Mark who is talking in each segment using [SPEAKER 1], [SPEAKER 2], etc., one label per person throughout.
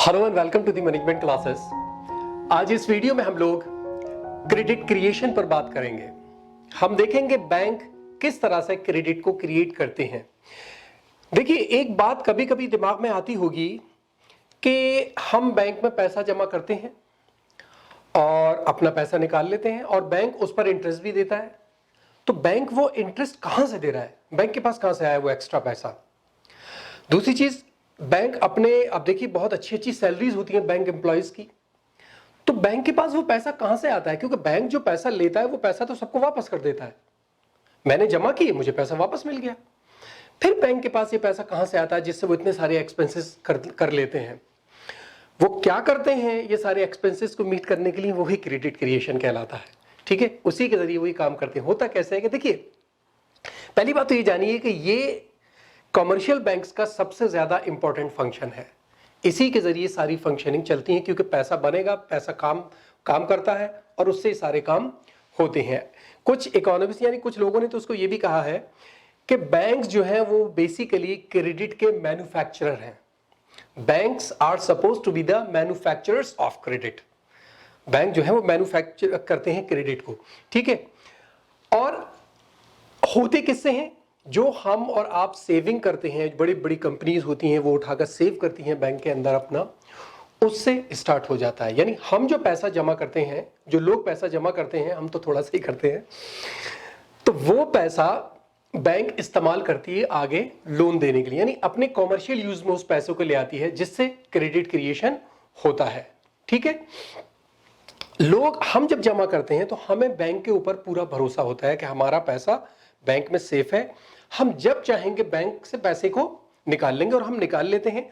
[SPEAKER 1] Hello and welcome to the management classes. आज इस video में हम लोग क्रेडिट क्रिएशन पर बात करेंगे। हम देखेंगे बैंक किस तरह से क्रेडिट को क्रिएट करते हैं। देखिए, एक बात कभी कभी दिमाग में आती होगी कि हम बैंक में पैसा जमा करते हैं और अपना पैसा निकाल लेते हैं और बैंक उस पर इंटरेस्ट भी देता है। तो बैंक वो इंटरेस्ट कहां से दे रहा है, बैंक के पास कहां से आया वो एक्स्ट्रा पैसा। दूसरी चीज, बैंक अपने, अब देखिए, बहुत अच्छी अच्छी सैलरीज होती हैं बैंक एम्प्लॉयज की, तो बैंक के पास वो पैसा कहां से आता है? क्योंकि बैंक जो पैसा लेता है वो पैसा तो सबको वापस कर देता है। मैंने जमा किए, मुझे पैसा वापस मिल गया। फिर बैंक के पास ये पैसा कहां से आता है जिससे वो इतने सारे एक्सपेंसेस कर लेते हैं? वो क्या करते हैं ये सारे एक्सपेंसेस को मीट करने के लिए? वही क्रेडिट क्रिएशन कहलाता है। ठीक है, उसी के जरिए वही काम करते हैं। होता कैसे है कि देखिए, पहली बात तो ये जानिए कि ये कमर्शियल बैंक्स का सबसे ज्यादा इंपॉर्टेंट फंक्शन है। इसी के जरिए सारी फंक्शनिंग चलती है, क्योंकि पैसा बनेगा, पैसा काम करता है और उससे सारे काम होते हैं। कुछ इकोनॉमिस्ट यानी कुछ लोगों ने तो उसको ये भी कहा है कि बैंक्स जो है वो बेसिकली क्रेडिट के मैन्युफैक्चरर हैं। Banks are suppose to be the manufacturers of credit. Bank जो है वो मैन्युफैक्चर करते हैं क्रेडिट को। ठीक है, और होते किससे हैं? जो हम और आप सेविंग करते हैं, बड़ी बड़ी कंपनीज होती हैं वो उठाकर सेव करती हैं बैंक के अंदर अपना, उससे स्टार्ट हो जाता है। यानी हम जो पैसा जमा करते हैं, जो लोग पैसा जमा करते हैं, हम तो थोड़ा सा ही करते हैं, तो वो पैसा बैंक इस्तेमाल करती है आगे लोन देने के लिए, यानी अपने कॉमर्शियल यूज में उस पैसों को ले आती है, जिससे क्रेडिट क्रिएशन होता है। ठीक है, हम जब जमा करते हैं तो हमें बैंक के ऊपर पूरा भरोसा होता है कि हमारा पैसा बैंक में सेफ है। हम जब चाहेंगे बैंक से पैसे को निकाल लेंगे और हम निकाल लेते हैं।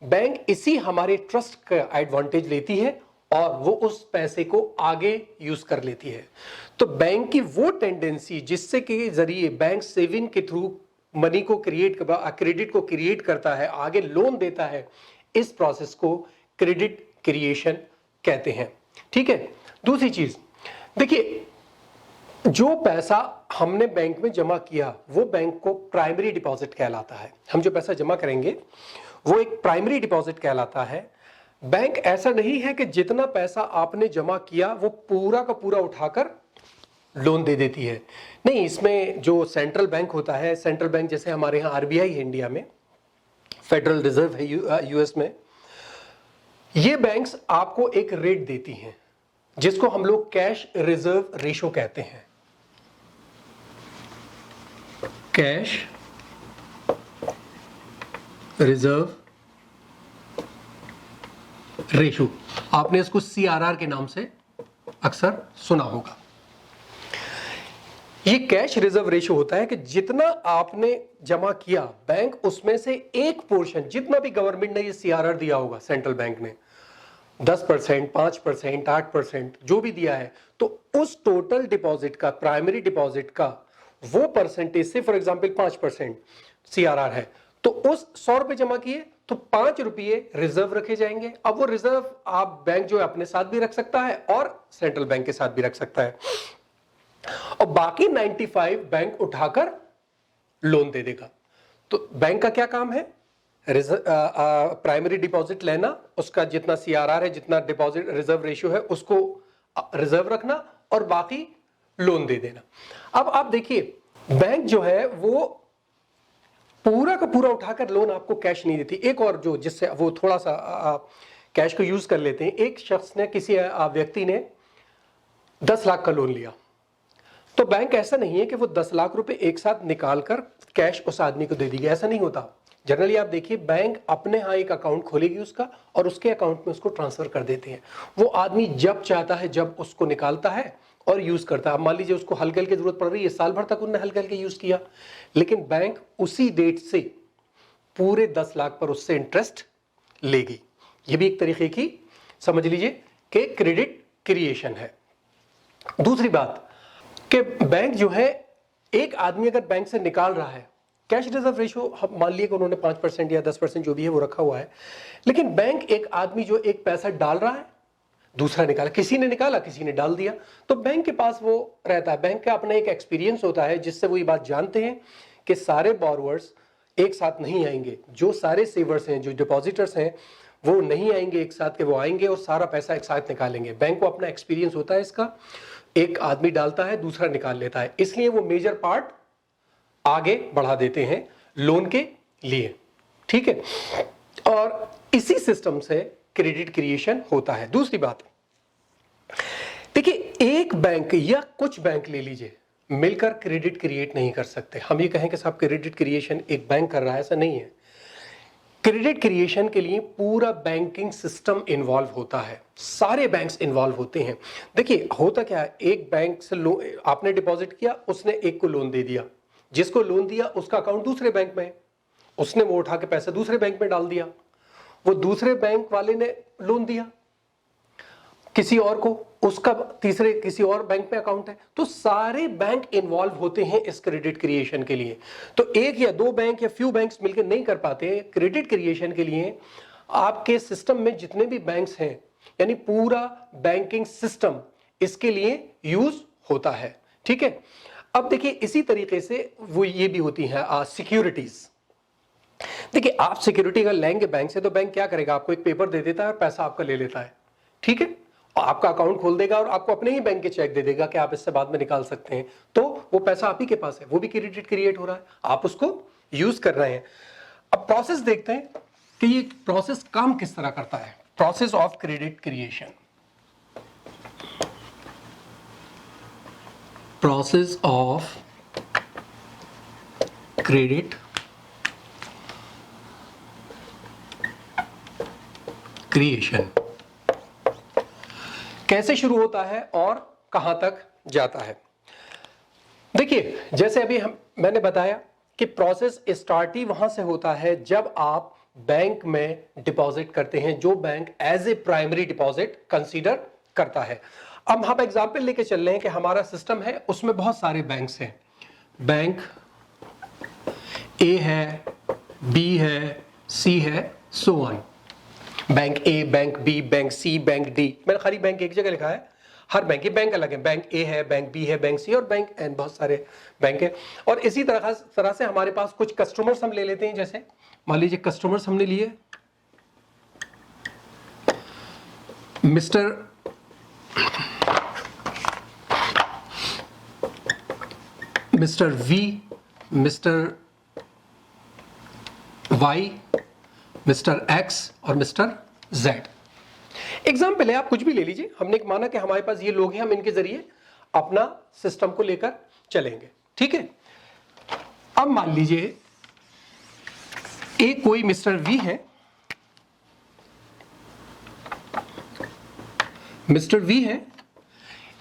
[SPEAKER 1] बैंक इसी हमारे ट्रस्ट का एडवांटेज लेती है और वो उस पैसे को आगे यूज कर लेती है। तो बैंक की वो टेंडेंसी जिससे के जरिए बैंक सेविंग के थ्रू मनी को क्रेडिट को क्रिएट करता है, आगे लोन देता है, इस प्रोसेस को क्रेडिट क्रिएशन कहते हैं। ठीक है, दूसरी चीज देखिए, जो पैसा हमने बैंक में जमा किया वो बैंक को प्राइमरी डिपॉजिट कहलाता है। हम जो पैसा जमा करेंगे वो एक प्राइमरी डिपॉजिट कहलाता है। बैंक ऐसा नहीं है कि जितना पैसा आपने जमा किया वो पूरा का पूरा उठाकर लोन दे देती है। नहीं, इसमें जो सेंट्रल बैंक होता है, सेंट्रल बैंक जैसे हमारे यहाँ आरबीआई है इंडिया में, फेडरल रिजर्व है यूएस में, ये बैंक्स आपको एक रेट देती हैं जिसको हम लोग कैश रिजर्व रेशो कहते हैं। कैश रिजर्व रेशो, आपने इसको सीआरआर के नाम से अक्सर सुना होगा। ये कैश रिजर्व रेशो होता है कि जितना आपने जमा किया, बैंक उसमें से एक पोर्शन, जितना भी गवर्नमेंट ने ये सीआरआर दिया होगा, सेंट्रल बैंक ने 10%, 5%, 8% जो भी दिया है, तो उस टोटल डिपॉजिट का, प्राइमरी डिपॉजिट का वो परसेंटेज से, फॉर एग्जांपल 5% सीआरआर है, तो उस 100 रुपए जमा किए तो 5 रुपये रिजर्व रखे जाएंगे। अब वो रिजर्व आप बैंक जो है अपने साथ भी रख सकता है और सेंट्रल बैंक के साथ भी रख सकता है, और बाकी 95 बैंक उठाकर लोन दे देगा। तो बैंक का क्या काम है? प्राइमरी डिपॉजिट लेना, उसका जितना सीआरआर है, जितना डिपॉजिट रिजर्व रेशियो है, उसको रिजर्व रखना और बाकी लोन दे देना। अब आप देखिए, बैंक जो है वो पूरा का पूरा उठाकर लोन आपको कैश नहीं देती। एक और जो जिससे वो थोड़ा सा कैश को यूज कर लेते हैं, एक शख्स ने, किसी व्यक्ति ने 10 लाख का लोन लिया, तो बैंक ऐसा नहीं है कि वो 10 लाख रुपए एक साथ निकालकर कैश उस आदमी को दे देगी, ऐसा नहीं होता। जनरली आप देखिए, बैंक अपने यहाँ एक अकाउंट खोलेगी उसका और उसके अकाउंट में उसको ट्रांसफर कर देते हैं। वो आदमी जब चाहता है जब उसको निकालता है और यूज करता है। मान लीजिए उसको हल्के की जरूरत पड़ रही है, साल भर तक उन्होंने हल्के यूज किया, लेकिन बैंक उसी डेट से पूरे 10 लाख पर उससे इंटरेस्ट लेगी। ये भी एक तरीके की, समझ लीजिए, कि क्रेडिट क्रिएशन है। दूसरी बात कि बैंक जो है, एक आदमी अगर बैंक से निकाल रहा है, कैश रिजर्व रेशो मान लिया कि उन्होंने 5% या 10% जो भी है वो रखा हुआ है, लेकिन बैंक एक आदमी जो एक पैसा डाल रहा है, दूसरा निकाला, किसी ने निकाला, किसी ने डाल दिया, तो बैंक के पास वो रहता है। बैंक का अपना एक एक्सपीरियंस होता है जिससे वो ये बात जानते हैं कि सारे बोरोवर्स एक साथ नहीं आएंगे। जो सारे सेवर्स हैं, जो डिपॉजिटर्स हैं, वो नहीं आएंगे एक साथ के, वो आएंगे और सारा पैसा एक साथ निकालेंगे। बैंक को अपना एक्सपीरियंस होता है इसका, एक आदमी डालता है दूसरा निकाल लेता है, इसलिए वो मेजर पार्ट आगे बढ़ा देते हैं लोन के लिए, ठीक है। और इसी सिस्टम से क्रेडिट क्रिएशन होता है। दूसरी बात, देखिए एक बैंक या कुछ बैंक ले लीजिए, मिलकर क्रेडिट क्रिएट नहीं कर सकते। हम ये कहें कि साहब क्रेडिट क्रिएशन एक बैंक कर रहा है, ऐसा नहीं है। क्रेडिट क्रिएशन के लिए पूरा बैंकिंग सिस्टम इन्वॉल्व होता है, सारे बैंक्स इन्वॉल्व होते हैं। देखिए होता क्या है, एक बैंक से आपने डिपॉजिट किया, उसने एक को लोन दे दिया, जिसको लोन दिया उसका अकाउंट दूसरे बैंक में है, उसने वो उठा के पैसा दूसरे बैंक में डाल दिया, वो दूसरे बैंक वाले ने लोन दिया किसी और को, उसका तीसरे किसी और बैंक में अकाउंट है। तो सारे बैंक इन्वॉल्व होते हैं इस क्रेडिट क्रिएशन के लिए। तो एक या दो बैंक या फ्यू बैंक्स मिलकर नहीं कर पाते क्रेडिट क्रिएशन के लिए। आपके सिस्टम में जितने भी बैंक्स हैं, यानी पूरा बैंकिंग सिस्टम इसके लिए यूज होता है, ठीक है। अब देखिए इसी तरीके से वो ये भी होती है सिक्योरिटीज। देखिए आप सिक्योरिटी अगर लेंगे बैंक से, तो बैंक क्या करेगा, आपको एक पेपर दे देता है और पैसा आपका ले लेता है, ठीक है। आपका अकाउंट खोल देगा और आपको अपने ही बैंक के चेक दे देगा कि आप इससे बाद में निकाल सकते हैं। तो वो पैसा आप ही के पास है, वो भी क्रेडिट क्रिएट हो रहा है, आप उसको यूज कर रहे हैं। अब प्रोसेस देखते हैं कि ये प्रोसेस काम किस तरह करता है। Process of credit creation, process of credit creation कैसे शुरू होता है और कहां तक जाता है। देखिए जैसे अभी मैंने बताया कि प्रोसेस स्टार्ट ही वहां से होता है जब आप बैंक में डिपॉजिट करते हैं, जो bank as a primary deposit consider करता है। अब हम एग्जांपल लेके चल रहे हैं कि हमारा सिस्टम है, उसमें बहुत सारे बैंक्स हैं, बैंक ए है, बी है, सी है, so on. Bank A, bank B, bank C, bank D, मैंने खाली बैंक एक जगह लिखा है, हर बैंक के बैंक अलग है, बैंक ए है, बैंक बी है, बैंक सी और बैंक एन, बहुत सारे बैंक है। और इसी तरह से हमारे पास कुछ कस्टमर्स हम ले लेते हैं। जैसे मान लीजिए कस्टमर्स हमने लिए mister V, mister Y, mister X और मिस्टर जेड। एग्जाम्पल है, आप कुछ भी ले लीजिए। हमने माना कि हमारे पास ये लोग हैं, हम इनके जरिए अपना सिस्टम को लेकर चलेंगे, ठीक है। अब मान लीजिए एक कोई मिस्टर वी है, मिस्टर वी है,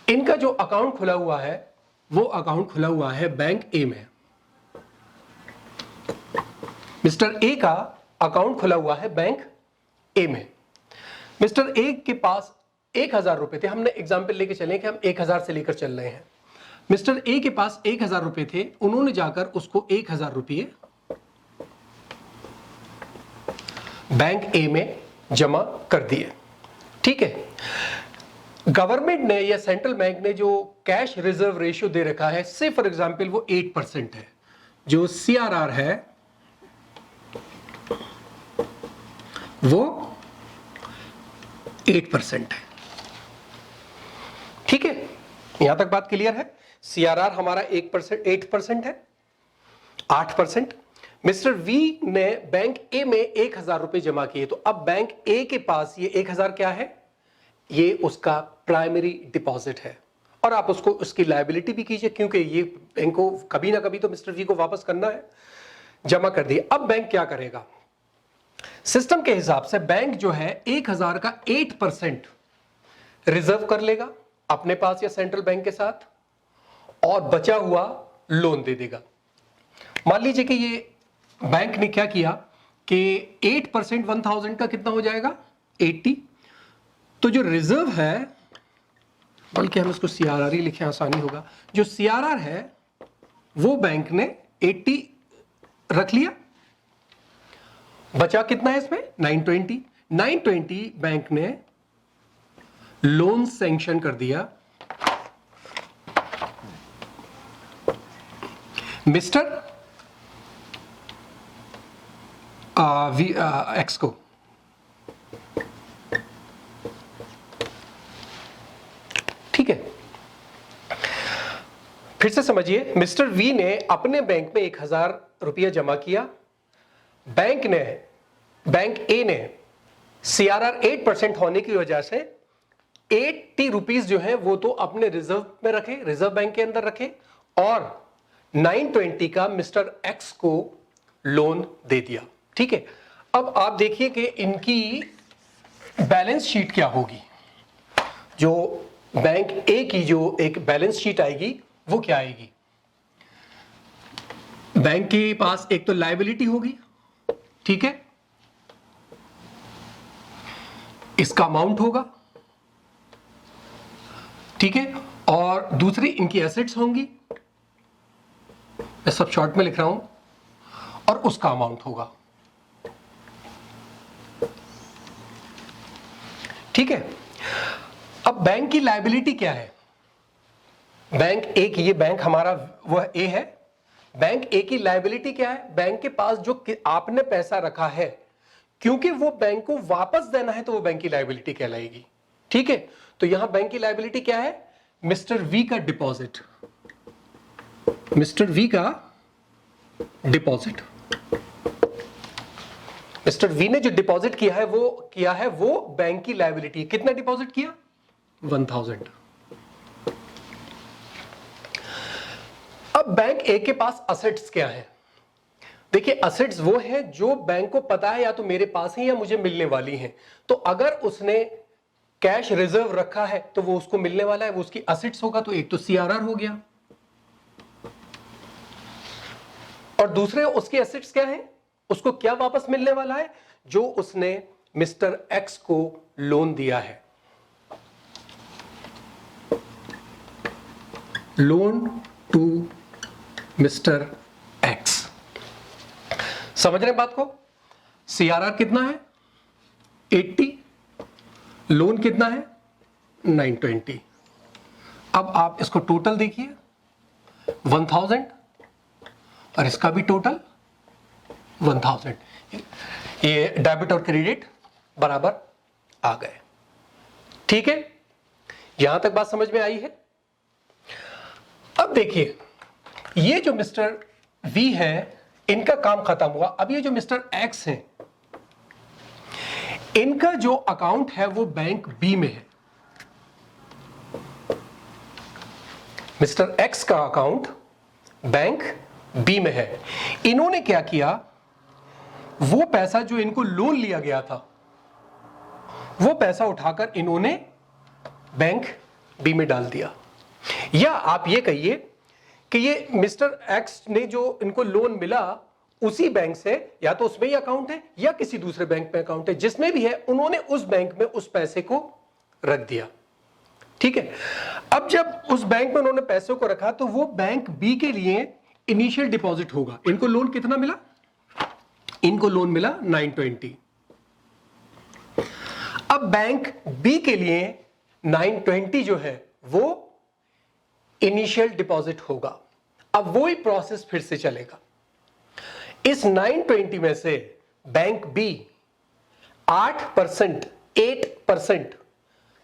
[SPEAKER 1] इनका जो अकाउंट खुला हुआ है वो अकाउंट खुला हुआ है बैंक ए में। मिस्टर ए का अकाउंट खुला हुआ है बैंक ए में। मिस्टर ए के पास 1000 रुपए थे, हमने एग्जाम्पल लेके चले कि हम 1000 से लेकर चल रहे हैं। मिस्टर ए के पास 1000 रुपए थे, उन्होंने जाकर उसको 1000 रुपये बैंक ए में जमा कर दिए, ठीक है। गवर्नमेंट ने या सेंट्रल बैंक ने जो कैश रिजर्व रेशियो दे रखा है, से फॉर एग्जाम्पल वो 8% है, जो CRR है वो 8% है, ठीक है। यहां तक बात क्लियर है। CRR हमारा 8% है, 8%। मिस्टर वी ने बैंक ए में 1000 रुपए जमा किए, तो अब बैंक ए के पास ये 1000 क्या है, ये उसका प्राइमरी डिपॉजिट है। और आप उसको उसकी लायबिलिटी भी कीजिए, क्योंकि ये बैंक को कभी ना कभी तो मिस्टर वी को वापस करना है। जमा कर दिए। अब बैंक क्या करेगा, सिस्टम के हिसाब से बैंक जो है 1000 का 8% रिजर्व कर लेगा अपने पास या सेंट्रल बैंक के साथ, और बचा हुआ लोन दे देगा। मान लीजिए कि ये बैंक ने क्या किया कि 8% 1000 का कितना हो जाएगा, 80। तो जो रिजर्व है, बल्कि हम इसको CRR ही लिखें, आसानी होगा, जो CRR है वो बैंक ने 80 रख लिया। बचा कितना है इसमें, 920। 920 बैंक ने लोन सैंक्शन कर दिया मिस्टर एक्स को। फिर से समझिए, मिस्टर वी ने अपने बैंक में 1000 रुपया जमा किया। बैंक ए ने CRR 8% होने की वजह से 80 रुपीज जो है वो तो अपने रिजर्व में रखे, रिजर्व बैंक के अंदर रखे, और 920 का मिस्टर एक्स को लोन दे दिया। ठीक है, अब आप देखिए कि इनकी बैलेंस शीट क्या होगी। जो बैंक ए की जो एक बैलेंस शीट आएगी वो क्या आएगी। बैंक के पास एक तो लायबिलिटी होगी, ठीक है, इसका अमाउंट होगा, ठीक है, और दूसरी इनकी एसेट्स होंगी, मैं सब शॉर्ट में लिख रहा हूं, और उसका अमाउंट होगा। ठीक है, अब बैंक की लायबिलिटी क्या है। बैंक ए की, ये बैंक हमारा वह ए है, बैंक ए की लायबिलिटी क्या है। बैंक के पास जो आपने पैसा रखा है, क्योंकि वो बैंक को वापस देना है तो वो बैंक की लायबिलिटी कहलाएगी। ठीक है, तो यहां बैंक की लायबिलिटी क्या है, मिस्टर वी का डिपॉजिट, मिस्टर वी का डिपॉजिट। मिस्टर वी ने जो डिपॉजिट किया है वो बैंक की लायबिलिटी। कितना डिपॉजिट किया, 1000। अब बैंक ए के पास असेट्स क्या है। देखिए, असेट्स वो हैं जो बैंक को पता है या तो मेरे पास है या मुझे मिलने वाली हैं। तो अगर उसने कैश रिजर्व रखा है तो वो उसको मिलने वाला है, वो उसकी असेट्स होगा। तो एक तो CRR हो गया, और दूसरे उसकी एसेट्स क्या है, उसको क्या वापस मिलने वाला है, जो उसने मिस्टर एक्स को लोन दिया है, लोन टू मिस्टर एक्स। समझ रहे हैं बात को। CRR कितना है, 80, लोन कितना है, 920। अब आप इसको टोटल देखिए, 1000, और इसका भी टोटल 1000। ये डेबिट और क्रेडिट बराबर आ गए। ठीक है, यहां तक बात समझ में आई है। अब देखिए, ये जो मिस्टर वी है इनका काम खत्म हुआ। अब ये जो मिस्टर एक्स हैं, इनका जो अकाउंट है वो बैंक बी में है। मिस्टर एक्स का अकाउंट बैंक बी में है। इन्होंने क्या किया, वो पैसा जो इनको लोन लिया गया था वो पैसा उठाकर इन्होंने बैंक बी में डाल दिया। या आप ये कहिए कि ये मिस्टर एक्स ने जो इनको लोन मिला उसी बैंक से, या तो उसमें ही अकाउंट है या किसी दूसरे बैंक में अकाउंट है, जिसमें भी है उन्होंने उस बैंक में उस पैसे को रख दिया। ठीक है, अब जब उस बैंक में उन्होंने पैसों को रखा तो वो बैंक बी के लिए इनिशियल डिपॉजिट होगा। इनको लोन कितना मिला, इनको लोन मिला 920। अब बैंक बी के लिए 920 जो है वो इनिशियल डिपॉजिट होगा। अब वही प्रोसेस फिर से चलेगा। इस 920 में से बैंक बी 8%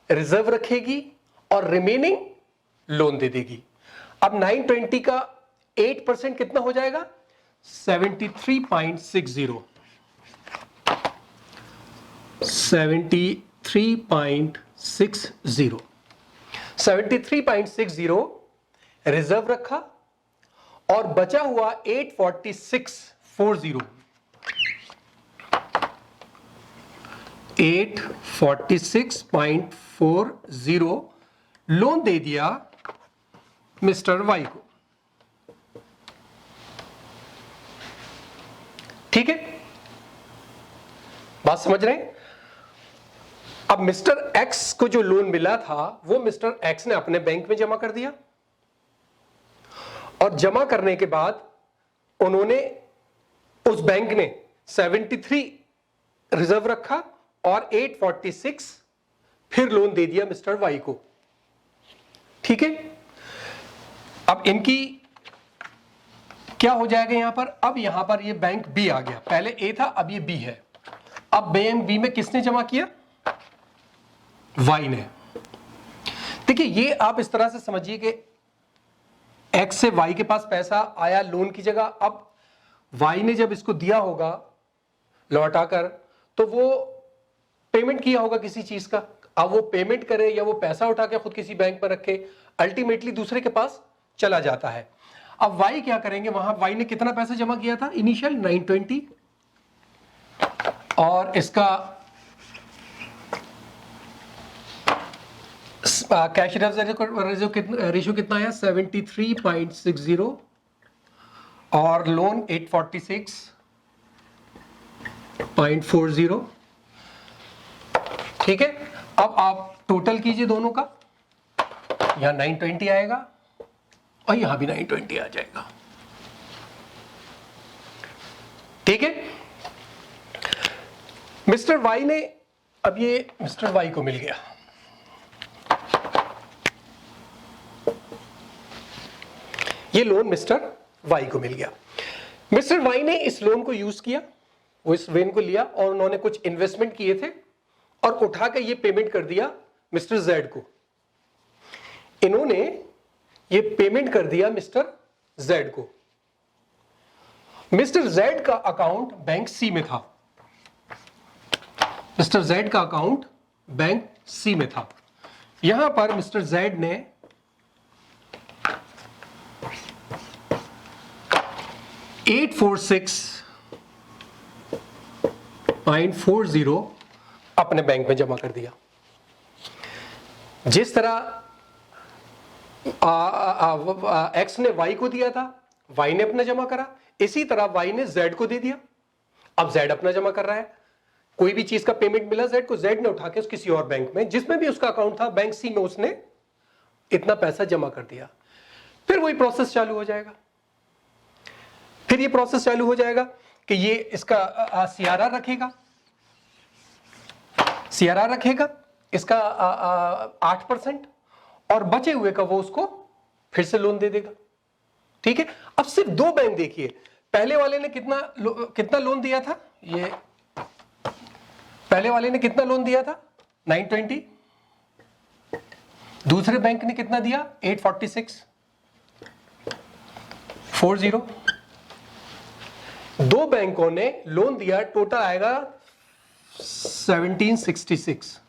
[SPEAKER 1] रिजर्व रखेगी और रिमेनिंग लोन दे देगी। अब 920 का 8% कितना हो जाएगा, 73.60। 73.60 रिजर्व रखा और बचा हुआ 846.40 लोन दे दिया मिस्टर वाई को। ठीक है, बात समझ रहे हैं। अब मिस्टर एक्स को जो लोन मिला था वो मिस्टर एक्स ने अपने बैंक में जमा कर दिया, और जमा करने के बाद उन्होंने, उस बैंक ने 73 रिजर्व रखा और 846 फिर लोन दे दिया मिस्टर वाई को। ठीक है, अब इनकी क्या हो जाएगा यहां पर, अब यहां पर ये बैंक बी आ गया। पहले ए था, अब ये बी है। अब बैंक बी में किसने जमा किया, वाई ने। देखिए, ये आप इस तरह से समझिए कि एक्स से वाई के पास पैसा आया लोन की जगह, अब वाई ने जब इसको दिया होगा लौटाकर, तो वो पेमेंट किया होगा किसी चीज का। अब वो पेमेंट करे या वो पैसा उठा के खुद किसी बैंक में रखे, अल्टीमेटली दूसरे के पास चला जाता है। अब वाई क्या करेंगे, वहां वाई ने कितना पैसा जमा किया था इनिशियल 920, और इसका कैश रेशियो कितना है 73.60, और लोन 846.40। ठीक है, अब आप टोटल कीजिए दोनों का, यहां 920 आएगा और यहां भी 920 आ जाएगा। ठीक है, मिस्टर वाई ने, अब ये मिस्टर वाई को मिल गया, ये लोन मिस्टर वाई को मिल गया। मिस्टर वाई ने इस लोन को यूज किया, वो इस लोन को लिया और उन्होंने कुछ इन्वेस्टमेंट किए थे और उठा के ये पेमेंट कर दिया मिस्टर जेड को। इन्होंने ये पेमेंट कर दिया मिस्टर जेड को। मिस्टर जेड का अकाउंट बैंक सी में था, मिस्टर जेड का अकाउंट बैंक सी में था। यहां पर मिस्टर जेड ने 846.40 अपने बैंक में जमा कर दिया। जिस तरह एक्स ने वाई को दिया था, वाई ने अपना जमा करा, इसी तरह वाई ने जेड को दे दिया। अब जेड अपना जमा कर रहा है, कोई भी चीज का पेमेंट मिला जेड को, जेड ने उठा के किसी और बैंक में, जिसमें भी उसका अकाउंट था बैंक सी में, उसने इतना पैसा जमा कर दिया। फिर वही प्रोसेस चालू हो जाएगा, फिर ये प्रोसेस चालू हो जाएगा कि ये इसका सीआरआर रखेगा, सीआरआर रखेगा इसका 8%, और बचे हुए का वो उसको फिर से लोन दे देगा। ठीक है, अब सिर्फ दो बैंक देखिए, पहले वाले ने कितना लोन दिया था, ये पहले वाले ने कितना लोन दिया था 920, दूसरे बैंक ने कितना दिया 846.40। दो बैंकों ने लोन दिया, टोटल आएगा 1766।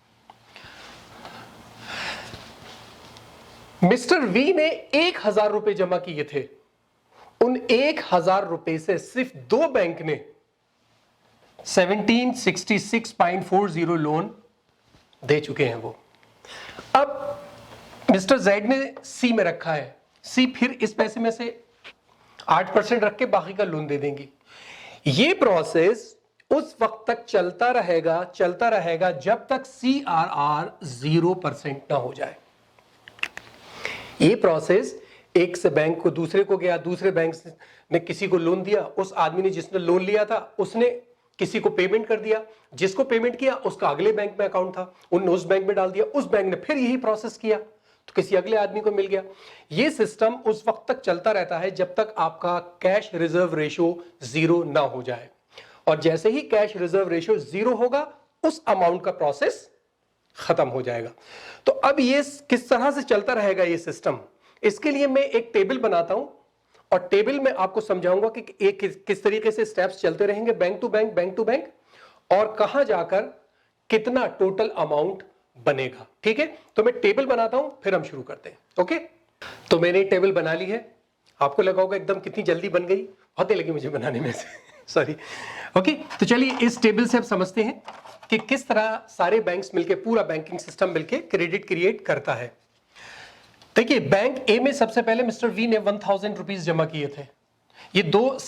[SPEAKER 1] मिस्टर वी ने 1000 रुपए जमा किए थे, उन 1000 रुपए से सिर्फ दो बैंक ने 1766.40 लोन दे चुके हैं वो। अब मिस्टर जेड ने सी में रखा है, सी फिर इस पैसे में से 8% रख के बाकी का लोन दे देंगी। ये प्रोसेस उस वक्त तक चलता रहेगा जब तक CRR 0% ना हो जाए। ये प्रोसेस एक से बैंक को दूसरे को गया, दूसरे बैंक ने किसी को लोन दिया, उस आदमी ने जिसने लोन लिया था उसने किसी को पेमेंट कर दिया, जिसको पेमेंट किया उसका अगले बैंक में अकाउंट था, उन्होंने उस बैंक में डाल दिया, उस बैंक ने फिर यही प्रोसेस किया तो किसी अगले आदमी को मिल गया। ये सिस्टम उस वक्त तक चलता रहता है जब तक आपका कैश रिजर्व रेशियो 0 ना हो जाए, और जैसे ही कैश रिजर्व रेशियो 0 होगा उस अमाउंट का प्रोसेस खत्म हो जाएगा। तो अब ये किस तरह से चलता रहेगा ये सिस्टम, इसके लिए मैं एक टेबल बनाता हूं और टेबल में आपको समझाऊंगा कि एक किस तरीके से स्टेप्स चलते रहेंगे बैंक टू बैंक, और कहां जाकर कितना टोटल अमाउंट बनेगा। ठीक है, तो मैं टेबल बनाता हूं फिर हम शुरू करते हैं। ओके, तो मैंने टेबल बना ली है, आपको लगा होगा एकदम कितनी जल्दी बन गई, बहुत देर लगी मुझे बनाने में से सॉरी। ओके, तो चलिए इस टेबल से अब समझते हैं कि किस तरह सारे बैंक्स मिलके, पूरा बैंकिंग सिस्टम मिलके क्रेडिट क्रिएट करता है। देखिए, बैंक ए में सबसे पहले मिस्टर वी ने 1000 रुपीज जमा किए थे। ये दो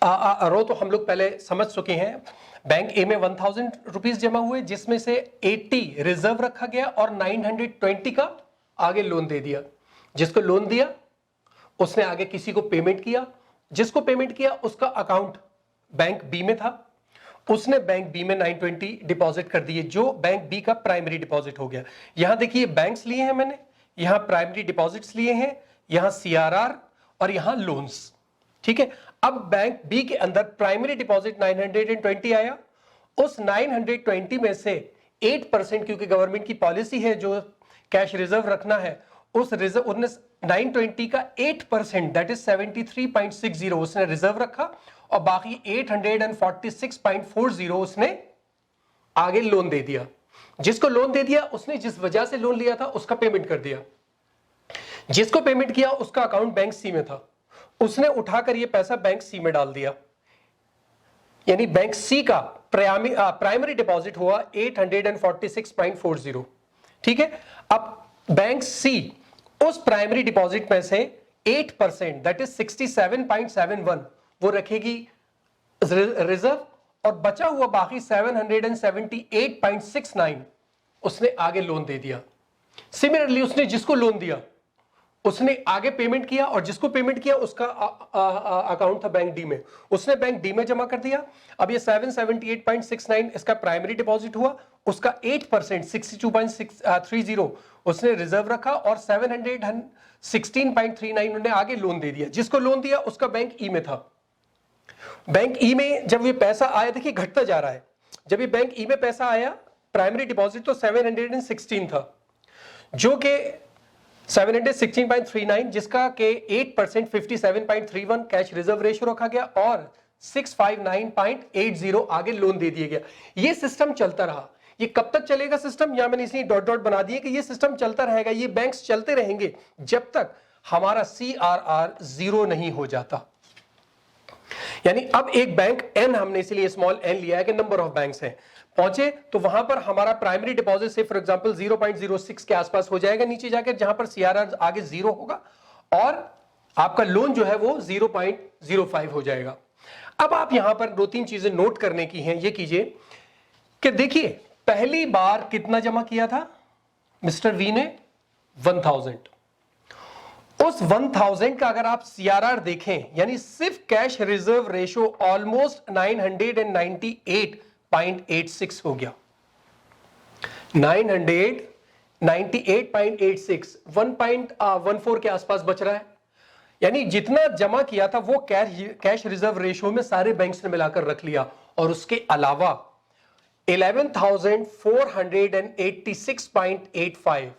[SPEAKER 1] रो तो हम लोग पहले समझ चुके हैं। बैंक ए में 1000 रुपीज जमा हुए, जिसमें से 80 रिजर्व रखा गया और 920 का आगे लोन दे दिया। जिसको लोन दिया उसने आगे किसी को पेमेंट किया, जिसको पेमेंट किया उसका अकाउंट बैंक बी में था, उसने बैंक बी में 920 डिपॉजिट कर दिए, जो बैंक बी का प्राइमरी डिपॉजिट हो गया। यहां देखिए बैंक्स लिए हैं मैंने, यहां प्राइमरी डिपॉजिट्स लिए हैं, यहां CRR और यहां लोन्स। ठीक है, अब बैंक बी के अंदर प्राइमरी डिपॉजिट 920 आया, उस 920 में से 8%, क्योंकि गवर्नमेंट की पॉलिसी है जो कैश रिजर्व रखना है, उस रिजर्व 920 का 8% दैट इज 73.60 उसने रिजर्व रखा और बाकी 846.40 उसने आगे लोन दे दिया। जिसको लोन दे दिया उसने जिस वजह से लोन लिया था उसका पेमेंट कर दिया। जिसको पेमेंट किया उसका अकाउंट बैंक सी में था, उसने उठाकर ये पैसा बैंक सी में डाल दिया, यानी बैंक सी का प्राइमरी डिपॉजिट हुआ 846.40। ठीक है, अब बैंक सी उस प्राइमरी डिपॉजिट में से 8% दैट इज 67.71 वो रखेगी रिजर्व और बचा हुआ बाकी 778.69 उसने आगे लोन दे दिया। सिमिलरली उसने जिसको लोन दिया उसने आगे पेमेंट किया और जिसको पेमेंट किया उसका अकाउंट था बैंक डी में, उसने बैंक डी में जमा कर दिया। अब ये 778.69 इसका प्राइमरी डिपॉजिट हुआ, उसका 8% 62.30 उसने रिजर्व रखा और 716.39 उन्होंने आगे लोन दे दिया। जिसको लोन दिया उसका बैंक ई में था। बैंक ई में जब ये पैसा आया, देखिए घटता जा रहा है, जब ये बैंक ई में पैसा आया प्राइमरी डिपॉजिट तो 716 था जो कि 716.39 जिसका के 8% 57.31 कैश रिजर्व रेशियो रखा गया और 659.80 आगे लोन दे दिया गया। ये सिस्टम चलता रहा। ये कब तक चलेगा सिस्टम, या मैंने इसलिए डॉट डॉट बना दिए कि ये सिस्टम चलता रहेगा, ये बैंक्स चलते रहेंगे जब तक हमारा CRR 0 नहीं हो जाता। यानी अब एक बैंक एन, हमने इसलिए स्मॉल एन लिया है कि नंबर ऑफ बैंक्स हैं, पहुंचे तो वहां पर हमारा प्राइमरी डिपॉजिट से फॉर एग्जांपल 0.06 के आसपास हो जाएगा नीचे जाकर, जहां पर CRR आगे 0 होगा और आपका लोन जो है वो 0.05 हो जाएगा। अब आप यहां पर दो तीन चीजें नोट करने की हैं। ये कीजिए कि देखिए पहली बार कितना जमा किया था मिस्टर वी ने, 1000। उस 1000 का अगर आप CRR देखें यानी सिर्फ कैश रिजर्व रेशियो ऑलमोस्ट 998.86 हो गया। 998.86 1.14 के आसपास बच रहा है। यानी जितना जमा किया था वो कैश रिजर्व रेशियो में सारे बैंक्स ने मिलाकर रख लिया और उसके अलावा 11,486.85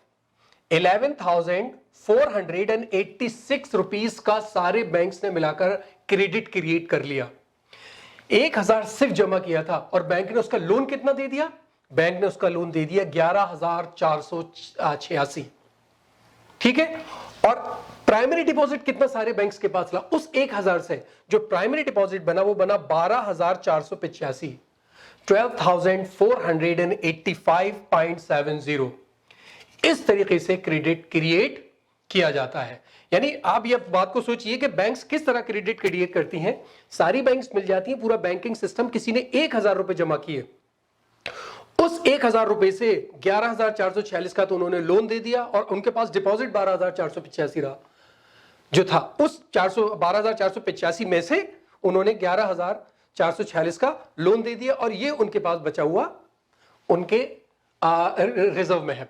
[SPEAKER 1] 11,486 रुपीस का सारे बैंक्स ने मिलाकर क्रेडिट क्रिएट कर लिया। 1000 सिर्फ जमा किया था और बैंक ने उसका लोन कितना दे दिया, बैंक ने उसका लोन दे दिया 11,486। ठीक है, और प्राइमरी डिपॉजिट कितना सारे बैंक्स के पास ला, उस 1000 से जो प्राइमरी डिपॉजिट बना वो बना 12,485, 12,485.70। इस तरीके से क्रेडिट क्रिएट किया जाता है। यानी आप ये बात को सोचिए कि बैंक्स किस तरह क्रेडिट क्रिएट करती हैं। सारी बैंक्स मिल जाती हैं, पूरा बैंकिंग सिस्टम, किसी ने 1000 रुपए जमा किए, उस 1000 रुपए से 11,446 का तो उन्होंने लोन दे दिया और उनके पास डिपॉजिट 12,485 रहा जो था, उस 12,485 में से उन्होंने 11,446 का लोन दे दिया और ये उनके पास बचा हुआ उनके रिजर्व में है,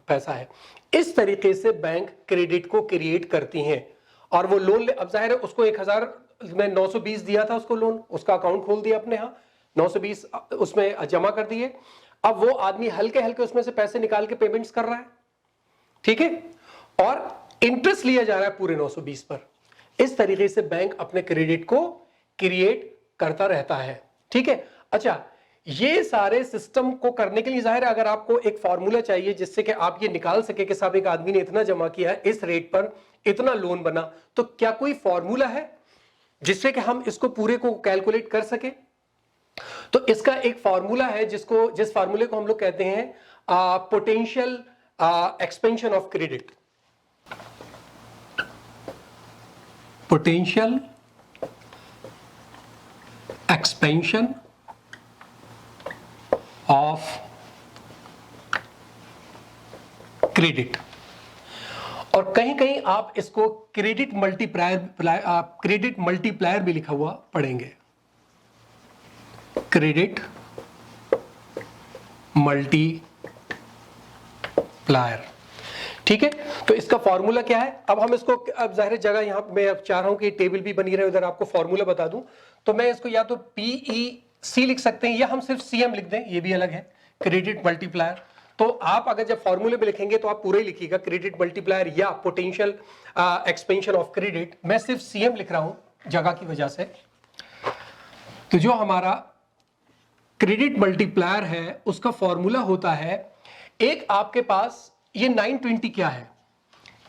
[SPEAKER 1] पैसा है। इस तरीके से बैंक क्रेडिट को क्रिएट करती हैं और वो लोन अब जाहिर है उसको 1000 में 920 दिया था उसको लोन, उसका अकाउंट खोल दिया अपने यहां, 920 उसमें जमा कर दिए। अब वो आदमी हल्के हल्के उसमें से पैसे निकाल के पेमेंट्स कर रहा है, ठीक है, और इंटरेस्ट लिया जा रहा है पूरे 920 पर। इस तरीके से बैंक अपने क्रेडिट को क्रिएट करता रहता है। ठीक है, अच्छा, ये सारे सिस्टम को करने के लिए जाहिर है अगर आपको एक फॉर्मूला चाहिए जिससे कि आप ये निकाल सके कि साहब एक आदमी ने इतना जमा किया है, इस रेट पर इतना लोन बना, तो क्या कोई फॉर्मूला है जिससे कि हम इसको पूरे को कैलकुलेट कर सके? तो इसका एक फॉर्मूला है जिस फॉर्मूले को हम लोग कहते हैं potential expansion of credit. Potential expansion of credit, और कहीं कहीं आप इसको क्रेडिट मल्टीप्लायर भी लिखा हुआ पढ़ेंगे, क्रेडिट मल्टीप्लायर। ठीक है, तो इसका फॉर्मूला क्या है? अब हम इसको, अब जाहिर जगह यहां मैं अब चाह रहा हूं कि टेबल भी बनी रहे, उधर आपको फॉर्मूला बता दूं, तो मैं इसको या तो PEC लिख सकते हैं या हम सिर्फ CM लिख दें, ये भी अलग है, क्रेडिट मल्टीप्लायर। तो आप अगर जब फॉर्मूले में लिखेंगे तो आप पूरा ही लिखिएगा, क्रेडिट मल्टीप्लायर या पोटेंशियल एक्सपेंशन ऑफ क्रेडिट। मैं सिर्फ सीएम लिख रहा हूं जगह की वजह से। तो जो हमारा क्रेडिट मल्टीप्लायर है उसका फॉर्मूला होता है, एक आपके पास ये 920 क्या है,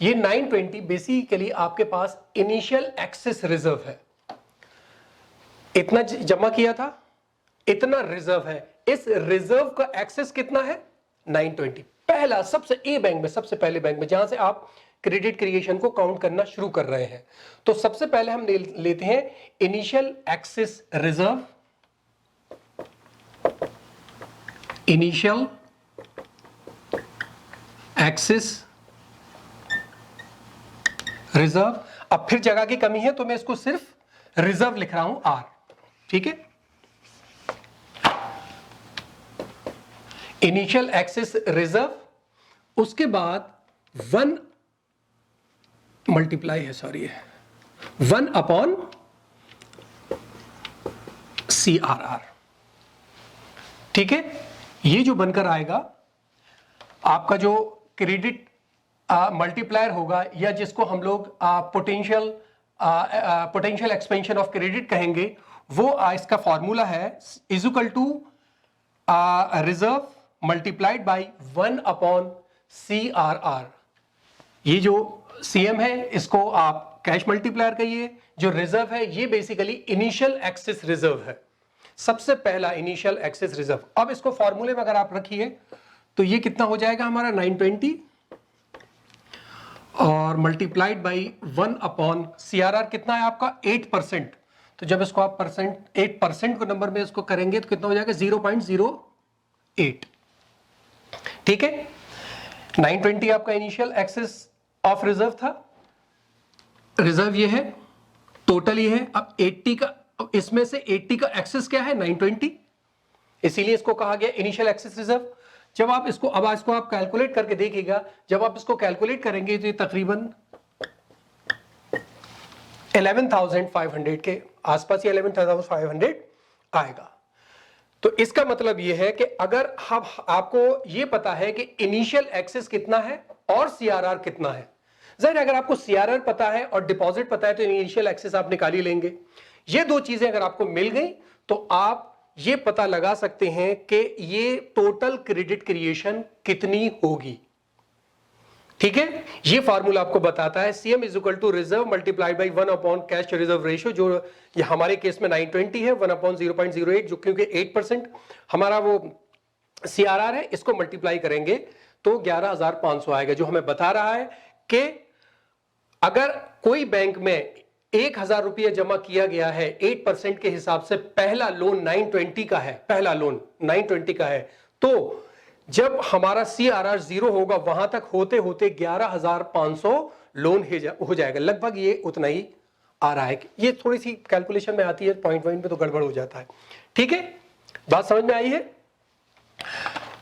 [SPEAKER 1] ये 920 बेसिकली आपके पास इनिशियल एक्सेस रिजर्व है। इतना जमा किया था, इतना रिजर्व है, इस रिजर्व का एक्सेस कितना है 920। पहला सबसे ए बैंक में, सबसे पहले बैंक में जहां से आप क्रेडिट क्रिएशन को काउंट करना शुरू कर रहे हैं। तो सबसे पहले हम लेते हैं initial excess reserve, initial excess reserve. अब फिर जगह की कमी है तो मैं इसको सिर्फ रिजर्व लिख रहा हूं आर, ठीक है। इनिशियल एक्सेस रिजर्व, उसके बाद 1 मल्टीप्लाई है, सॉरी है 1 अपॉन CRR, ठीक है। ये जो बनकर आएगा आपका जो क्रेडिट मल्टीप्लायर होगा, या जिसको हम लोग पोटेंशियल एक्सपेंशन ऑफ क्रेडिट कहेंगे, वो इसका फॉर्मूला है is equal to reserve multiplied by 1 upon CRR। ये जो CM है इसको आप कैश मल्टीप्लायर कहिए, जो रिजर्व है ये बेसिकली इनिशियल एक्सेस रिजर्व है, सबसे पहला इनिशियल एक्सेस रिजर्व। अब इसको फॉर्मूले में अगर आप रखिए तो ये कितना हो जाएगा हमारा 920 और मल्टीप्लाइड बाई 1 अपॉन CRR कितना है आपका 8%। तो जब इसको आप 8% को नंबर में इसको करेंगे तो कितना हो जाएगा 0.08, ठीक है। 920 आपका इनिशियल एक्सेस ऑफ रिजर्व था, रिजर्व ये है, टोटल ये है। अब 80 का, इसमें से 80 का एक्सेस क्या है 920, इसीलिए इसको कहा गया इनिशियल एक्सेस रिजर्व। जब आप इसको, अब इसको आप कैलकुलेट करके देखिएगा, जब आप इसको कैलकुलेट करेंगे तो ये तकरीबन 11,500 के आसपास, ये 11,500 आएगा। तो इसका मतलब ये है कि अगर हम, आपको ये पता है कि इनिशियल एक्सेस कितना है और CRR कितना है, जाहिर अगर आपको CRR पता है और डिपॉजिट पता है तो इनिशियल एक्सेस आप निकाल ही लेंगे। ये दो चीजें अगर आपको मिल गई तो आप ये पता लगा सकते हैं कि ये टोटल क्रेडिट क्रिएशन कितनी होगी, ठीक है। ये फार्मूला आपको बताता है CM is equal to reserve multiplied by 1 upon cash reserve ratio, जो ये हमारे केस में 920 है, 1 अपॉन 0.08, जो क्योंकि 8% हमारा वो CRR है, इसको मल्टीप्लाई करेंगे तो 11,500 आएगा, जो हमें बता रहा है कि अगर कोई बैंक में 1,000 रुपये जमा किया गया है 8% के हिसाब से, पहला लोन 920 का है, पहला लोन 920 का है, तो जब हमारा CRR 0 होगा वहां तक होते होते 11,500 लोन हो जाएगा। लगभग ये उतना ही आ रहा है। ये थोड़ी सी कैलकुलेशन में आती है, पॉइंट पे तो गड़बड़ हो जाता है, ठीक है। बात समझ में आई है।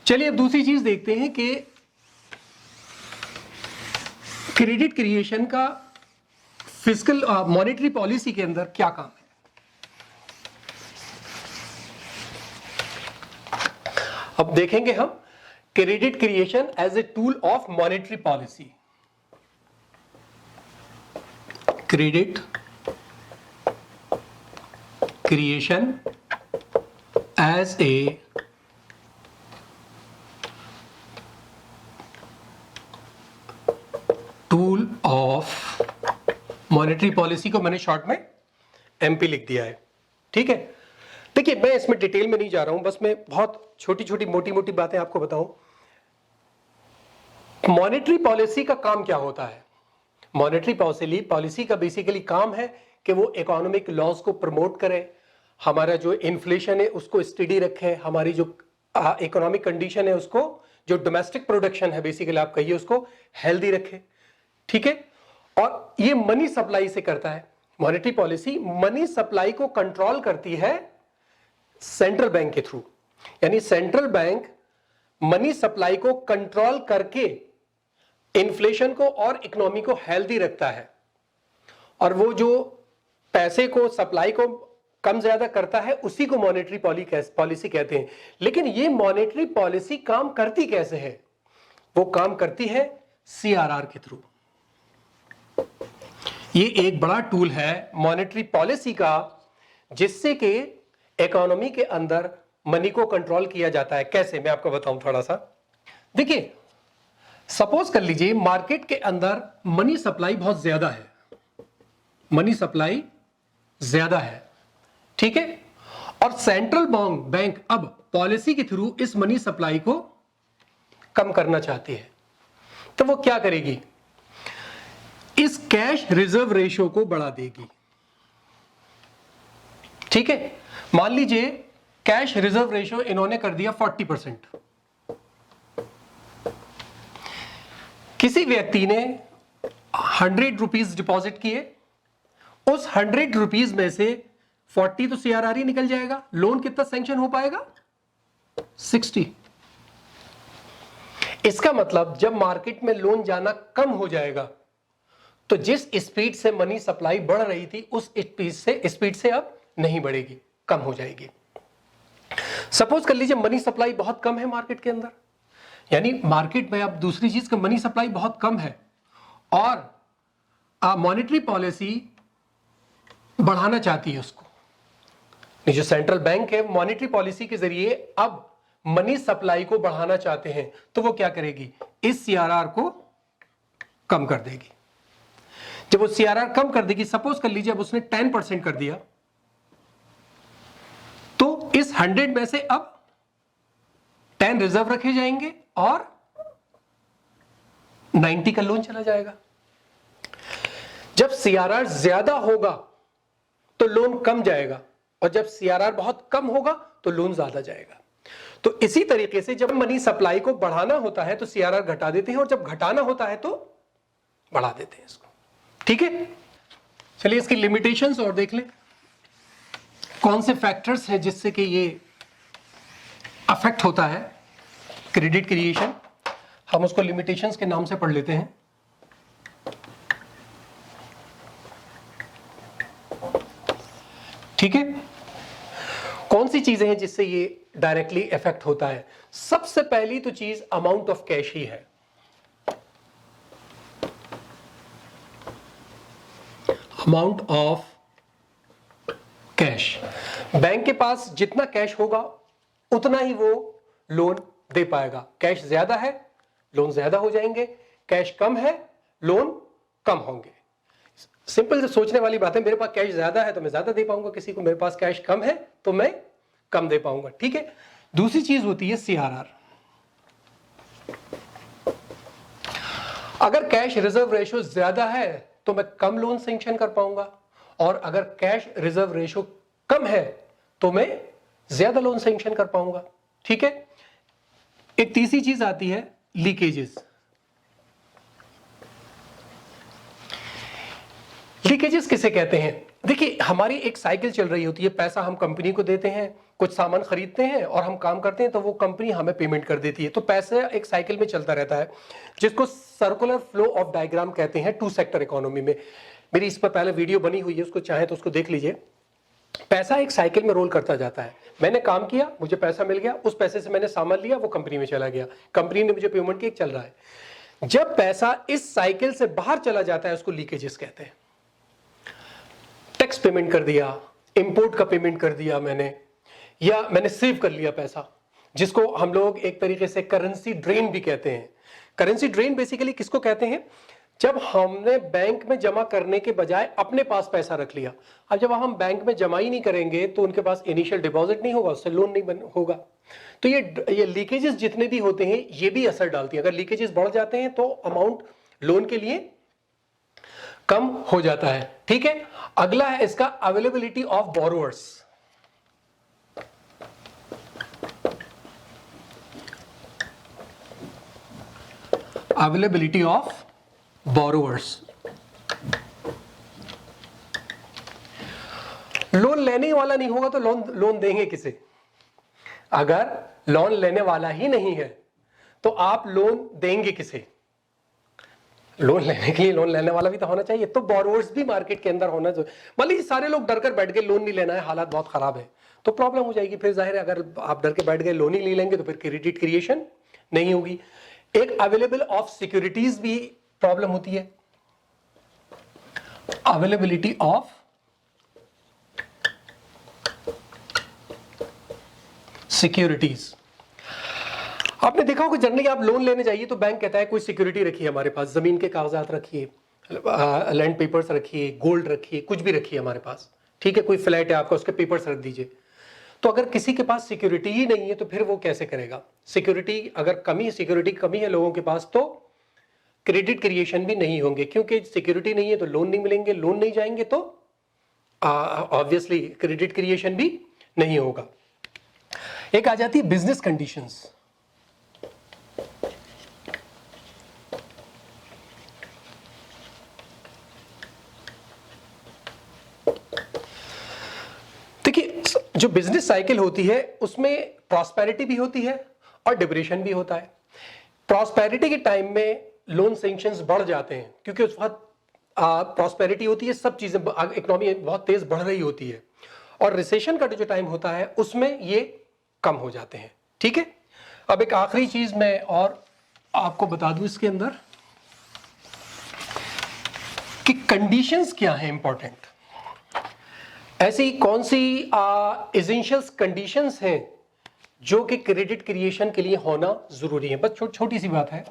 [SPEAKER 1] चलिए अब दूसरी चीज देखते हैं कि क्रेडिट क्रिएशन का फिस्कल मॉनेटरी पॉलिसी के अंदर क्या काम है। अब देखेंगे हम credit creation as a tool of monetary policy. Credit creation as a tool of monetary policy को मैंने शॉर्ट में MP लिख दिया है, ठीक है। देखिए मैं इसमें डिटेल में नहीं जा रहा हूं, बस मैं बहुत छोटी छोटी मोटी मोटी बातें आपको बताऊं। मॉनेटरी पॉलिसी का काम क्या होता है। मॉनेटरी पॉलिसी का बेसिकली काम है कि वो इकोनॉमिक लॉज को प्रमोट करे, हमारा जो इन्फ्लेशन है उसको स्टडी रखे, हमारी जो इकोनॉमिक कंडीशन है उसको, जो डोमेस्टिक प्रोडक्शन है बेसिकली आप कहिए उसको हेल्दी रखे, ठीक है। और ये मनी सप्लाई से करता है। मॉनेटरी पॉलिसी मनी सप्लाई को कंट्रोल करती है सेंट्रल बैंक के थ्रू, यानी सेंट्रल बैंक मनी सप्लाई को कंट्रोल करके इन्फ्लेशन को और इकोनॉमी को हेल्दी रखता है, और वो जो पैसे को, सप्लाई को कम ज्यादा करता है उसी को मॉनेटरी पॉलिसी कहते हैं। लेकिन ये मॉनेटरी पॉलिसी काम करती कैसे है? वो काम करती है सीआरआर के थ्रू। ये एक बड़ा टूल है मॉनेटरी पॉलिसी का, जिससे कि इकोनॉमी के अंदर मनी को कंट्रोल किया जाता है। कैसे, मैं आपको बताऊं थोड़ा सा। देखिए, सपोज कर लीजिए मार्केट के अंदर मनी सप्लाई बहुत ज्यादा है, मनी सप्लाई ज्यादा है, ठीक है, और सेंट्रल बैंक अब पॉलिसी के थ्रू इस मनी सप्लाई को कम करना चाहती है। तो वो क्या करेगी? इस कैश रिजर्व रेशियो को बढ़ा देगी। ठीक है, मान लीजिए कैश रिजर्व रेशियो इन्होंने कर दिया 40%। किसी व्यक्ति ने 100 रुपीज डिपॉजिट किए, उस 100 रुपीज में से 40 तो सीआरआर ही निकल जाएगा। लोन कितना सैंक्शन हो पाएगा? 60। इसका मतलब जब मार्केट में लोन जाना कम हो जाएगा तो जिस स्पीड से मनी सप्लाई बढ़ रही थी उस स्पीड से अब नहीं बढ़ेगी, कम हो जाएगी। सपोज कर लीजिए मनी सप्लाई बहुत कम है मार्केट के अंदर, यानी मार्केट में अब दूसरी चीज का मनी सप्लाई बहुत कम है और मॉनेटरी पॉलिसी बढ़ाना चाहती है उसको। जो सेंट्रल बैंक है मॉनेटरी पॉलिसी के जरिए अब मनी सप्लाई को बढ़ाना चाहते हैं, तो वो क्या करेगी? इस सीआरआर को कम कर देगी। जब वो सीआरआर कम कर देगी, सपोज कर लीजिए अब उसने 10% कर दिया, तो इस 100 में से अब 10 रिजर्व रखे जाएंगे और 90 का लोन चला जाएगा। जब सीआरआर ज्यादा होगा तो लोन कम जाएगा, और जब सीआरआर बहुत कम होगा तो लोन ज्यादा जाएगा। तो इसी तरीके से जब मनी सप्लाई को बढ़ाना होता है तो सीआरआर घटा देते हैं, और जब घटाना होता है तो बढ़ा देते हैं इसको। ठीक है, चलिए इसकी लिमिटेशंस और देख लें। कौन से फैक्टर्स हैं जिससे कि ये अफेक्ट होता है क्रेडिट क्रिएशन? हम उसको लिमिटेशंस के नाम से पढ़ लेते हैं। ठीक है, कौन सी चीजें हैं जिससे ये डायरेक्टली इफेक्ट होता है? सबसे पहली तो चीज अमाउंट ऑफ कैश ही है। अमाउंट ऑफ कैश, बैंक के पास जितना कैश होगा उतना ही वो लोन दे पाएगा। कैश ज्यादा है, लोन ज्यादा हो जाएंगे, कैश कम है, लोन कम होंगे। सिंपल से सोचने वाली बात है। मेरे पास कैश ज्यादा है तो मैं ज्यादा दे पाऊंगा किसी को, मेरे पास कैश कम है तो मैं कम दे पाऊंगा। ठीक है, दूसरी चीज होती है सीआरआर। अगर कैश रिजर्व रेशियो ज्यादा है तो मैं कम लोन सैंक्शन कर पाऊंगा, और अगर कैश रिजर्व रेशियो कम है तो मैं ज्यादा लोन सैंक्शन कर पाऊंगा। ठीक है, एक तीसरी चीज आती है लीकेजेस। लीकेजेस किसे कहते हैं? देखिए, हमारी एक साइकिल चल रही होती है। पैसा हम कंपनी को देते हैं, कुछ सामान खरीदते हैं और हम काम करते हैं, तो वो कंपनी हमें पेमेंट कर देती है। तो पैसा एक साइकिल में चलता रहता है, जिसको सर्कुलर फ्लो ऑफ डायग्राम कहते हैं टू सेक्टर इकोनॉमी में। मेरी इस पर पहले वीडियो बनी हुई है, उसको चाहे तो उसको देख लीजिए। पैसा एक साइकिल में रोल करता जाता है। मैंने काम किया, मुझे पैसा मिल गया, उस पैसे से मैंने सामान लिया, वो कंपनी में चला गया, कंपनी ने मुझे पेमेंट की, चल रहा है। जब पैसा इस साइकिल से बाहर चला जाता है उसको लीकेजेस कहते हैं। टैक्स पेमेंट कर दिया, इंपोर्ट का पेमेंट कर दिया मैंने, या मैंने सेव कर लिया पैसा, जिसको हम लोग एक तरीके से करेंसी ड्रेन भी कहते हैं। करेंसी ड्रेन बेसिकली किसको कहते हैं? जब हमने बैंक में जमा करने के बजाय अपने पास पैसा रख लिया। अब जब हम बैंक में जमा ही नहीं करेंगे तो उनके पास इनिशियल डिपॉजिट नहीं होगा, उससे लोन नहीं होगा। तो ये लीकेजेस जितने भी होते हैं ये भी असर डालती है। अगर लीकेजेस बढ़ जाते हैं तो अमाउंट लोन के लिए कम हो जाता है। ठीक है, अगला है इसका availability of borrowers. Availability of borrowers, loan लेने वाला नहीं होगा तो लोन देंगे किसे? अगर लोन लेने वाला ही नहीं है तो आप लोन देंगे किसे? लोन लेने के लिए लोन लेने वाला भी तो होना चाहिए, तो बोरोवर्स भी मार्केट के अंदर होना चाहिए। मान लीजिए सारे लोग डर कर बैठ गए लोन नहीं लेना है, हालात बहुत खराब है, तो प्रॉब्लम हो जाएगी। फिर जाहिर है अगर आप डर के बैठ गए लोन ही नहीं लेंगे तो फिर क्रेडिट क्रिएशन नहीं होगी। एक अवेलेबल ऑफ सिक्योरिटीज भी प्रॉब्लम होती है, अवेलेबिलिटी ऑफ सिक्योरिटीज। आपने देखा होगा जनरली आप लोन लेने जाइए तो बैंक कहता है कोई सिक्योरिटी रखिए हमारे पास, जमीन के कागजात रखिए, लैंड पेपर्स रखिए, गोल्ड रखिए, कुछ भी रखिए हमारे पास, ठीक है, कोई फ्लैट है आपका उसके पेपर्स रख दीजिए। तो अगर किसी के पास सिक्योरिटी ही नहीं है तो फिर वो कैसे करेगा? सिक्योरिटी अगर सिक्योरिटी कमी है लोगों के पास तो क्रेडिट क्रिएशन भी नहीं होंगे, क्योंकि सिक्योरिटी नहीं है तो लोन नहीं मिलेंगे, लोन नहीं जाएंगे तो ऑब्वियसली क्रेडिट क्रिएशन भी नहीं होगा। एक आ जाती है बिजनेस कंडीशंस। देखिए जो बिजनेस साइकिल होती है उसमें प्रॉस्पेरिटी भी होती है और डिप्रेशन भी होता है। प्रॉस्पेरिटी के टाइम में लोन सैंक्शंस बढ़ जाते हैं क्योंकि उस वक्त प्रॉस्पेरिटी होती है, सब चीजें इकोनॉमी बहुत तेज बढ़ रही होती है, और रिसेशन का जो टाइम होता है उसमें ये कम हो जाते हैं। ठीक है, अब एक आखिरी चीज मैं और आपको बता दूं इसके अंदर कि कंडीशंस क्या है इंपॉर्टेंट, ऐसी कौन सी एसेंशियल कंडीशंस हैं जो कि क्रेडिट क्रिएशन के लिए होना जरूरी है। बस छोटी सी बात है,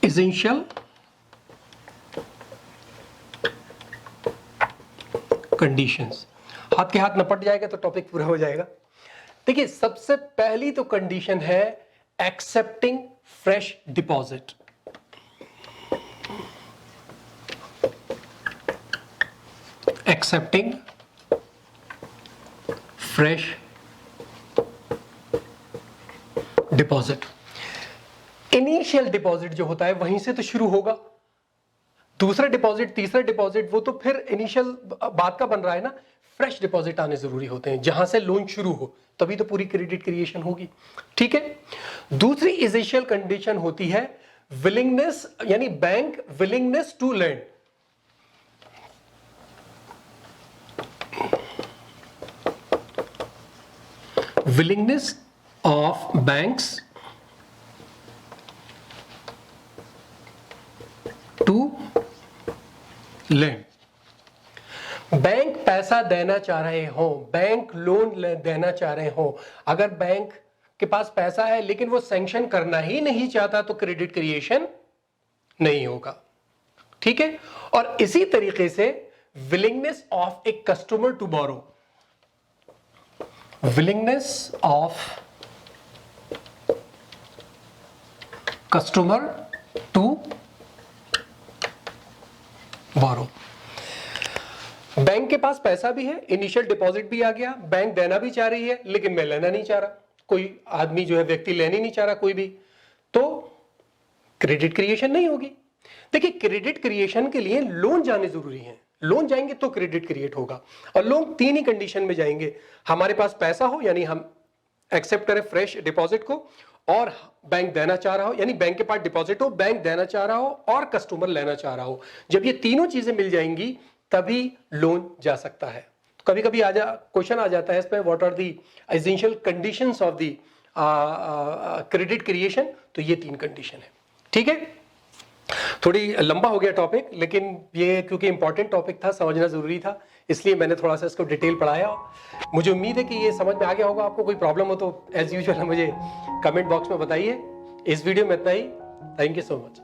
[SPEAKER 1] एसेंशियल कंडीशंस। हाथ के हाथ नपट जाएगा तो टॉपिक पूरा हो जाएगा। देखिए सबसे पहली तो कंडीशन है accepting fresh deposit. Accepting fresh deposit. Initial deposit जो होता है वहीं से तो शुरू होगा, दूसरा डिपॉजिट, तीसरा डिपॉजिट, वो तो फिर इनिशियल बात का बन रहा है ना। फ्रेश डिपॉजिट आने जरूरी होते हैं, जहां से लोन शुरू हो तभी तो पूरी क्रेडिट क्रिएशन होगी। ठीक है, दूसरी एसेंशियल कंडीशन होती है विलिंगनेस, यानी bank willingness to lend. Willingness of banks to lend. Bank पैसा देना चाह रहे हो, बैंक लोन देना चाह रहे हो, अगर बैंक के पास पैसा है लेकिन वो सैंक्शन करना ही नहीं चाहता तो क्रेडिट क्रिएशन नहीं होगा। ठीक है, और इसी तरीके से willingness of a customer to borrow, willingness of customer to borrow. Bank के पास पैसा भी है, इनिशियल डिपॉजिट भी आ गया, बैंक देना भी चाह रही है लेकिन मैं लेना नहीं चाह रहा, कोई आदमी जो है व्यक्ति लेना ही नहीं चाह रहा कोई भी, तो क्रेडिट क्रिएशन नहीं होगी। देखिए क्रेडिट क्रिएशन के लिए लोन जाने जरूरी है, लोन जाएंगे तो क्रेडिट क्रिएट होगा, और लोन तीन ही कंडीशन में जाएंगे। हमारे पास पैसा हो यानी हम एक्सेप्ट करें फ्रेश डिपॉजिट को, और बैंक देना चाह रहा हो यानी बैंक के पास डिपॉजिट हो, बैंक देना चाह रहा हो और कस्टमर लेना चाह रहा हो। जब ये तीनों चीजें मिल जाएंगी तभी लोन जा सकता है। कभी कभी क्वेश्चन आ जाता है इस पे, what are the essential conditions of the credit creation, तो ये तीन कंडीशन है। ठीक है, थोड़ी लंबा हो गया टॉपिक, लेकिन ये क्योंकि इंपॉर्टेंट टॉपिक था, समझना जरूरी था, इसलिए मैंने थोड़ा सा इसको डिटेल पढ़ाया। मुझे उम्मीद है कि ये समझ में आ गया होगा। आपको कोई प्रॉब्लम हो तो एज यूजुअल मुझे कमेंट बॉक्स में बताइए। इस वीडियो में इतना ही। Thank you so much.